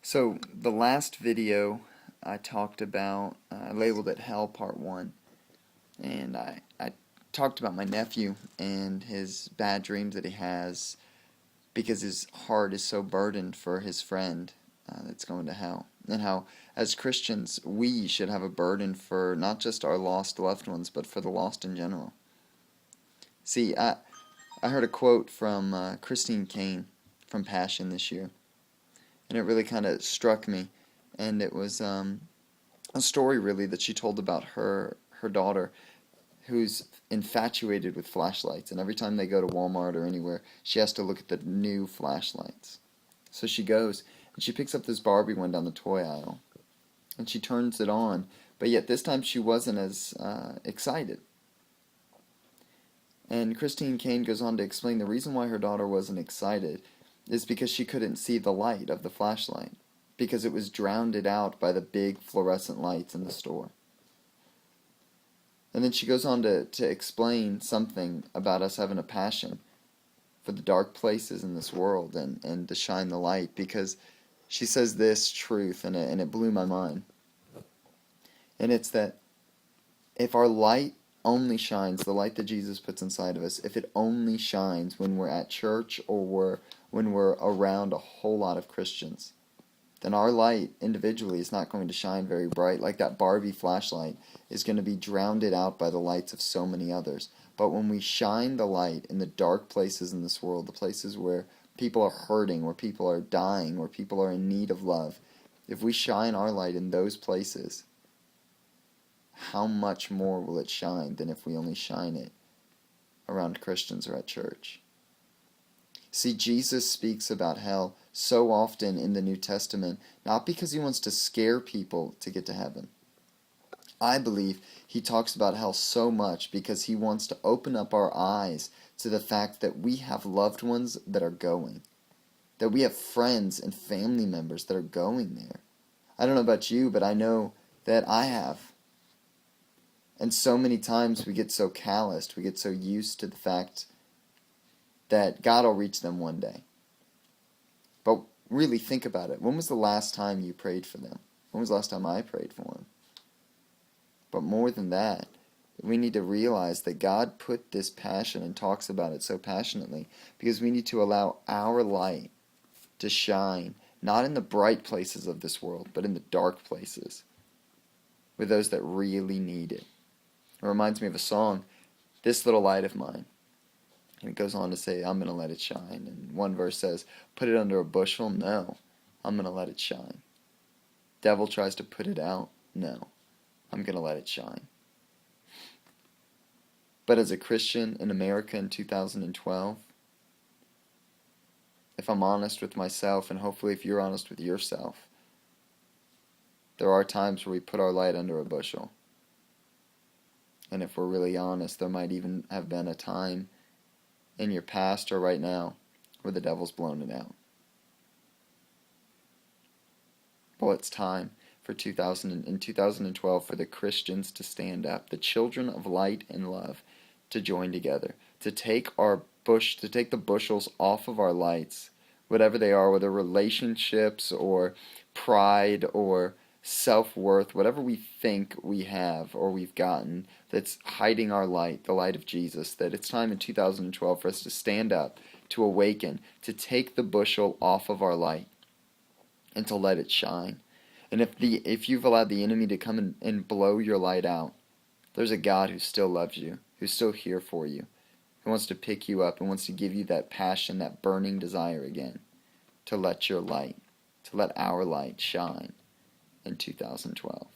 So the last video I talked about, I labeled it Hell Part 1, and I talked about my nephew and his bad dreams that he has because his heart is so burdened for his friend that's going to hell, and how as Christians we should have a burden for not just our lost loved ones but for the lost in general. See, I heard a quote from Christine Caine from Passion this year, and it really kind of struck me. And it was a story really that she told about her daughter, who's infatuated with flashlights, and every time they go to Walmart or anywhere, she has to look at the new flashlights. So she goes and she picks up this Barbie one down the toy aisle, and she turns it on, but yet this time she wasn't as excited. And Christine Caine goes on to explain the reason why her daughter wasn't excited is because she couldn't see the light of the flashlight, because it was drowned out by the big fluorescent lights in the store. And then she goes on to explain something about us having a passion for the dark places in this world and to shine the light, because she says this truth, and it blew my mind. And it's that if our light only shines, the light that Jesus puts inside of us, if it only shines when we're at church or when we're around a whole lot of Christians, then our light individually is not going to shine very bright. Like that Barbie flashlight is going to be drowned out by the lights of so many others. But when we shine the light in the dark places in this world, the places where people are hurting, where people are dying, where people are in need of love, if we shine our light in those places, how much more will it shine than if we only shine it around Christians or at church? See, Jesus speaks about hell so often in the New Testament, not because he wants to scare people to get to heaven. I believe he talks about hell so much because he wants to open up our eyes to the fact that we have loved ones that are going, that we have friends and family members that are going there. I don't know about you, but I know that I have. And so many times we get so calloused, we get so used to the fact that God will reach them one day. But really think about it. When was the last time you prayed for them? When was the last time I prayed for them? But more than that, we need to realize that God put this passion and talks about it so passionately because we need to allow our light to shine, not in the bright places of this world, but in the dark places, with those that really need it. It reminds me of a song, This Little Light of Mine. And it goes on to say, I'm going to let it shine. And one verse says, put it under a bushel? No, I'm going to let it shine. Devil tries to put it out? No, I'm going to let it shine. But as a Christian in America in 2012, if I'm honest with myself, and hopefully if you're honest with yourself, there are times where we put our light under a bushel. And if we're really honest, there might even have been a time in your past or right now where the devil's blown it out. Well, it's time for 2012 for the Christians to stand up, the children of light and love to join together, to take the bushels off of our lights, whatever they are, whether relationships or pride or self-worth, whatever we think we have or we've gotten that's hiding our light, the light of Jesus, that it's time in 2012 for us to stand up, to awaken, to take the bushel off of our light and to let it shine. And if you've allowed the enemy to come and blow your light out, there's a God who still loves you, who's still here for you, who wants to pick you up and wants to give you that passion, that burning desire again, to let your light, to let our light shine in 2012.